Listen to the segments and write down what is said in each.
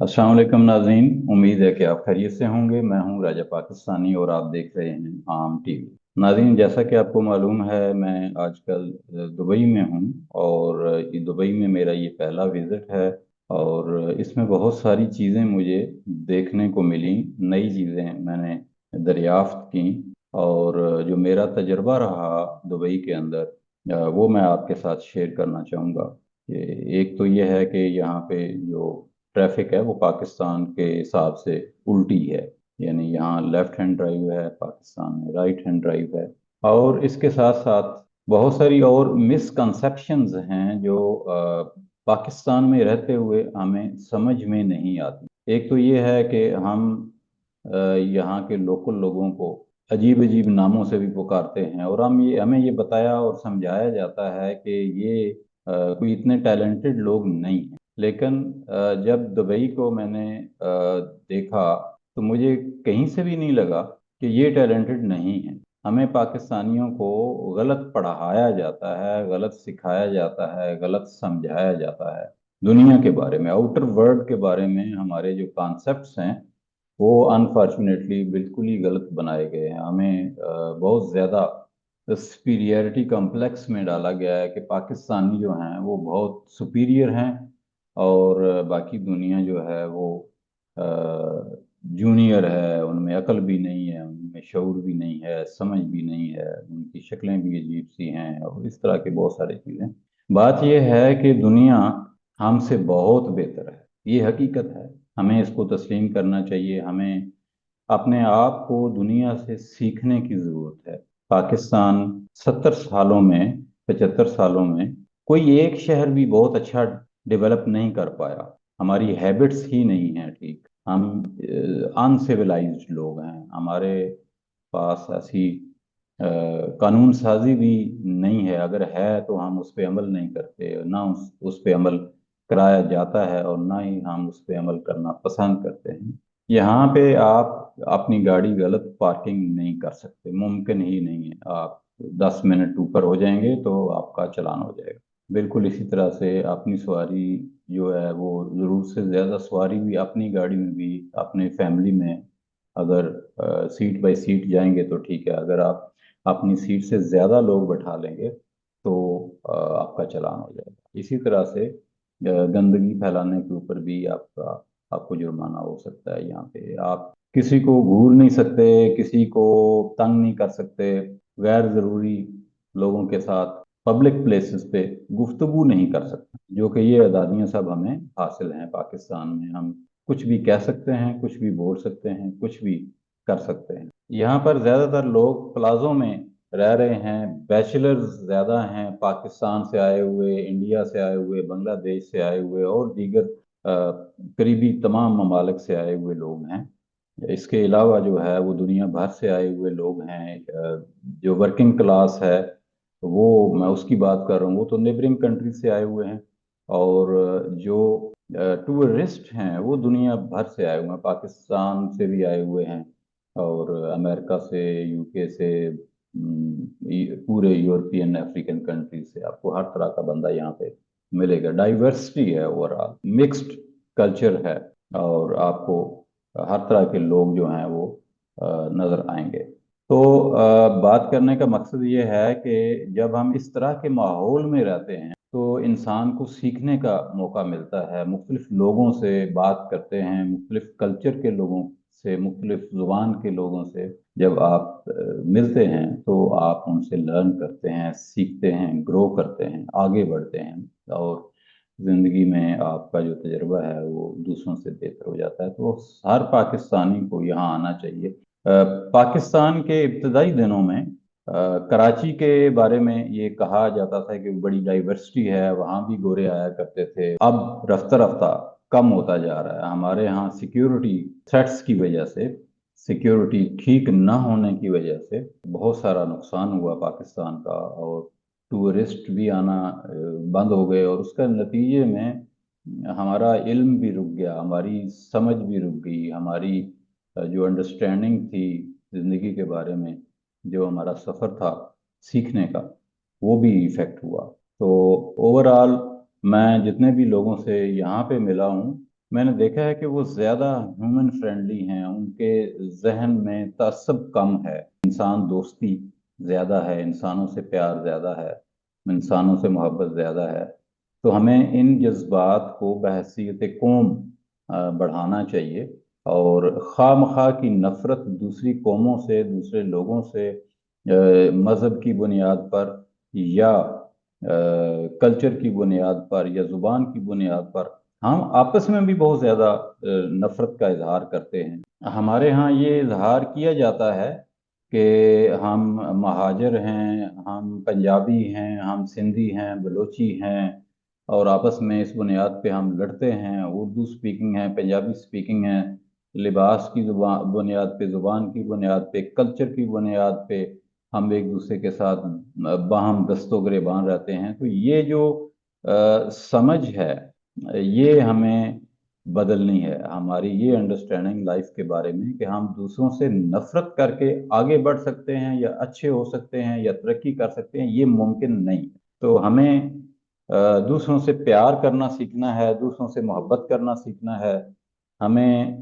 अस्सलाम वालेकुम नाज़रीन। उम्मीद है कि आप खैरियत से होंगे। मैं हूं राजा पाकिस्तानी और आप देख रहे हैं आम टीवी। नाज़रीन, जैसा कि आपको मालूम है, मैं आजकल दुबई में हूं और दुबई में मेरा ये पहला विज़िट है। और इसमें बहुत सारी चीज़ें मुझे देखने को मिली, नई चीज़ें मैंने दरियाफ्त की। और जो मेरा तजर्बा रहा दुबई के अंदर, वो मैं आपके साथ शेयर करना चाहूँगा। कि एक तो ये है कि यहाँ पे जो ट्रैफिक है वो पाकिस्तान के हिसाब से उल्टी है। यानी यहाँ लेफ्ट हैंड ड्राइव है, पाकिस्तान में राइट हैंड ड्राइव है। और इसके साथ साथ बहुत सारी और मिसकंसेप्शंस हैं जो पाकिस्तान में रहते हुए हमें समझ में नहीं आती। एक तो ये है कि हम यहाँ के लोकल लोगों को अजीब अजीब नामों से भी पुकारते हैं, और हमें ये बताया और समझाया जाता है कि ये कोई इतने टैलेंटेड लोग नहीं हैं। लेकिन जब दुबई को मैंने देखा तो मुझे कहीं से भी नहीं लगा कि ये टैलेंटेड नहीं है। हमें पाकिस्तानियों को गलत पढ़ाया जाता है, गलत सिखाया जाता है, गलत समझाया जाता है। दुनिया के बारे में, आउटर वर्ल्ड के बारे में हमारे जो कॉन्सेप्ट्स हैं वो अनफॉर्चुनेटली बिल्कुल ही गलत बनाए गए हैं। हमें बहुत ज़्यादा सुपीरियरिटी कॉम्प्लेक्स में डाला गया है कि पाकिस्तानी जो हैं वो बहुत सुपीरियर हैं, और बाकी दुनिया जो है वो जूनियर है, उनमें अकल भी नहीं है, उनमें शऊर भी नहीं है, समझ भी नहीं है, उनकी शक्लें भी अजीब सी हैं, और इस तरह की बहुत सारी चीज़ें। बात यह है कि दुनिया हमसे बहुत बेहतर है, ये हकीकत है। हमें इसको तस्लीम करना चाहिए। हमें अपने आप को दुनिया से सीखने की जरूरत है। पाकिस्तान 70 सालों में, 75 सालों में कोई एक शहर भी बहुत अच्छा डेवलप नहीं कर पाया। हमारी हैबिट्स ही नहीं है ठीक। हम अनसिविलाइज्ड लोग हैं। हमारे पास ऐसी कानून साजी भी नहीं है। अगर है तो हम उस पर अमल नहीं करते, ना उस पर अमल कराया जाता है, और ना ही हम उस पर अमल करना पसंद करते हैं। यहाँ पे आप अपनी गाड़ी गलत पार्किंग नहीं कर सकते, मुमकिन ही नहीं है। आप 10 मिनट ऊपर हो जाएंगे तो आपका चालान हो जाएगा। बिल्कुल इसी तरह से अपनी सवारी जो है वो ज़रूरत से ज़्यादा सवारी भी अपनी गाड़ी में भी, अपने फैमिली में अगर सीट बाय सीट जाएंगे तो ठीक है। अगर आप अपनी सीट से ज़्यादा लोग बैठा लेंगे तो आपका चालान हो जाएगा। इसी तरह से गंदगी फैलाने के ऊपर भी आपको जुर्माना हो सकता है। यहाँ पे आप किसी को घूर नहीं सकते, किसी को तंग नहीं कर सकते, गैर जरूरी लोगों के साथ पब्लिक प्लेसेस पे गुफ्तगू नहीं कर सकते, जो कि ये आज़ादियाँ सब हमें हासिल हैं पाकिस्तान में। हम कुछ भी कह सकते हैं, कुछ भी बोल सकते हैं, कुछ भी कर सकते हैं। यहाँ पर ज़्यादातर लोग प्लाजो में रह रहे हैं। बैचलर्स ज़्यादा हैं, पाकिस्तान से आए हुए, इंडिया से आए हुए, बांग्लादेश से आए हुए और दीगर करीबी तमाम ममालिक से आए हुए लोग हैं। इसके अलावा जो है वो दुनिया भर से आए हुए लोग हैं। जो वर्किंग क्लास है वो, मैं उसकी बात कर रहा हूँ, वो तो नेबरिंग कंट्री से आए हुए हैं। और जो टूरिस्ट हैं वो दुनिया भर से आए हुए हैं, पाकिस्तान से भी आए हुए हैं, और अमेरिका से, यूके से, पूरे यूरोपियन अफ्रीकन कंट्री से आपको हर तरह का बंदा यहाँ पे मिलेगा। डाइवर्सिटी है, ओवरऑल मिक्स्ड कल्चर है, और आपको हर तरह के लोग जो हैं वो नजर आएंगे। तो बात करने का मकसद ये है कि जब हम इस तरह के माहौल में रहते हैं तो इंसान को सीखने का मौका मिलता है। मुख्तलिफ लोगों से बात करते हैं, मुख्तलिफ कल्चर के लोगों से, मुख्तलिफ जुबान के लोगों से जब आप मिलते हैं तो आप उनसे लर्न करते हैं, सीखते हैं, ग्रो करते हैं, आगे बढ़ते हैं, और ज़िंदगी में आपका जो तजुर्बा है वो दूसरों से बेहतर हो जाता है। तो हर पाकिस्तानी को यहाँ आना चाहिए। पाकिस्तान के इब्तदाई दिनों में कराची के बारे में ये कहा जाता था कि बड़ी डाइवर्सिटी है, वहाँ भी गोरे आया करते थे। अब रफ्ता रफ्ता कम होता जा रहा है। हमारे यहाँ सिक्योरिटी थ्रेट्स की वजह से, सिक्योरिटी ठीक न होने की वजह से बहुत सारा नुकसान हुआ पाकिस्तान का, और टूरिस्ट भी आना बंद हो गए, और उसका नतीजे में हमारा इल्म भी रुक गया, हमारी समझ भी रुक गई, हमारी जो अंडरस्टैंडिंग थी ज़िंदगी के बारे में, जो हमारा सफ़र था सीखने का, वो भी इफ़ेक्ट हुआ। तो ओवरऑल मैं जितने भी लोगों से यहाँ पे मिला हूँ میں نے دیکھا ہے کہ وہ زیادہ ہیومن فرینڈلی ہیں، ان کے ذہن میں تعصب کم ہے، انسان دوستی زیادہ ہے، انسانوں سے پیار زیادہ ہے، انسانوں سے محبت زیادہ ہے۔ تو ہمیں ان جذبات کو بحیثیت قوم بڑھانا چاہیے، اور خواہ مخواہ کی نفرت دوسری قوموں سے، دوسرے لوگوں سے مذہب کی بنیاد پر یا کلچر کی بنیاد پر یا زبان کی بنیاد پر ہم آپس میں بھی بہت زیادہ نفرت کا اظہار کرتے ہیں۔ ہمارے ہاں یہ اظہار کیا جاتا ہے کہ ہم مہاجر ہیں، ہم پنجابی ہیں، ہم سندھی ہیں، بلوچی ہیں، اور آپس میں اس بنیاد پہ ہم لڑتے ہیں، اردو سپیکنگ ہیں، پنجابی سپیکنگ ہیں، لباس کی بنیاد پہ، زبان کی بنیاد پہ، کلچر کی بنیاد پہ ہم ایک دوسرے کے ساتھ باہم دست و گریبان رہتے ہیں۔ تو یہ جو سمجھ ہے یہ ہمیں بدلنی ہے، ہماری یہ انڈرسٹینڈنگ لائف کے بارے میں کہ ہم دوسروں سے نفرت کر کے آگے بڑھ سکتے ہیں یا اچھے ہو سکتے ہیں یا ترقی کر سکتے ہیں، یہ ممکن نہیں۔ تو ہمیں دوسروں سے پیار کرنا سیکھنا ہے، دوسروں سے محبت کرنا سیکھنا ہے۔ ہمیں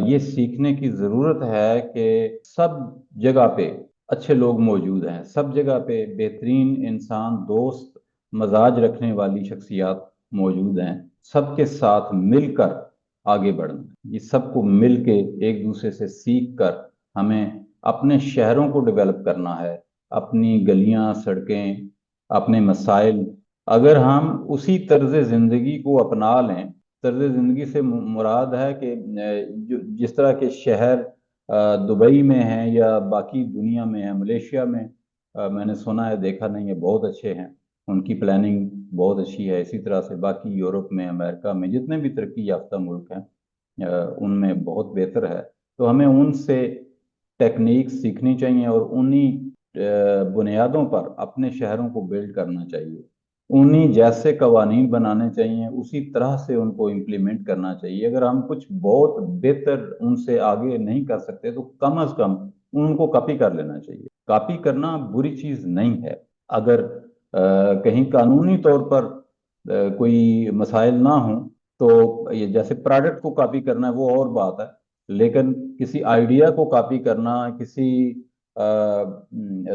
یہ سیکھنے کی ضرورت ہے کہ سب جگہ پہ اچھے لوگ موجود ہیں، سب جگہ پہ بہترین انسان، دوست، مزاج رکھنے والی شخصیات موجود ہیں، سب کے ساتھ مل کر آگے بڑھنا، یہ سب کو مل کے ایک دوسرے سے سیکھ کر ہمیں اپنے شہروں کو ڈیولپ کرنا ہے، اپنی گلیاں، سڑکیں، اپنے مسائل۔ اگر ہم اسی طرز زندگی کو اپنا لیں، طرز زندگی سے مراد ہے کہ جس طرح کے شہر دبئی میں ہیں یا باقی دنیا میں ہیں، ملیشیا میں نے سنا ہے، دیکھا نہیں ہے، بہت اچھے ہیں، ان کی پلاننگ بہت اچھی ہے۔ اسی طرح سے باقی یورپ میں، امریکہ میں، جتنے بھی ترقی یافتہ ملک ہیں ان میں بہت بہتر ہے۔ تو ہمیں ان سے ٹیکنیک سیکھنی چاہیے اور انہی بنیادوں پر اپنے شہروں کو بلڈ کرنا چاہیے، انہی جیسے قوانین بنانے چاہیے، اسی طرح سے ان کو امپلیمنٹ کرنا چاہیے۔ اگر ہم کچھ بہت بہتر ان سے آگے نہیں کر سکتے تو کم از کم ان کو کاپی کر لینا چاہیے۔ کاپی کرنا بری چیز نہیں ہے، اگر کہیں قانونی طور پر کوئی مسائل نہ ہوں تو یہ جیسے پروڈکٹ کو کاپی کرنا ہے وہ اور بات ہے، لیکن کسی آئیڈیا کو کاپی کرنا، کسی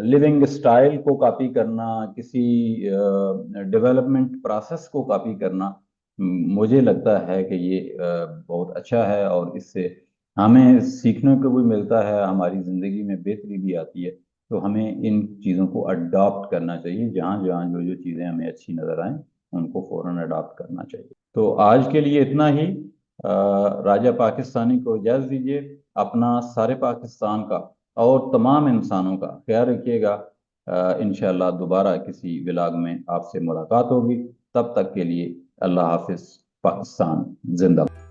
لیونگ سٹائل کو کاپی کرنا، کسی ڈیولپمنٹ پروسیس کو کاپی کرنا، مجھے لگتا ہے کہ یہ بہت اچھا ہے، اور اس سے ہمیں سیکھنے کو بھی ملتا ہے، ہماری زندگی میں بہتری بھی آتی ہے۔ تو ہمیں ان چیزوں کو اڈاپٹ کرنا چاہیے، جہاں جہاں جو چیزیں ہمیں اچھی نظر آئیں ان کو فوراً اڈاپٹ کرنا چاہیے۔ تو آج کے لیے اتنا ہی۔ راجہ پاکستانی کو اجازت دیجیے، اپنا سارے پاکستان کا اور تمام انسانوں کا خیال رکھیے گا۔ انشاءاللہ دوبارہ کسی ولاگ میں آپ سے ملاقات ہوگی، تب تک کے لیے اللہ حافظ۔ پاکستان زندہ باد۔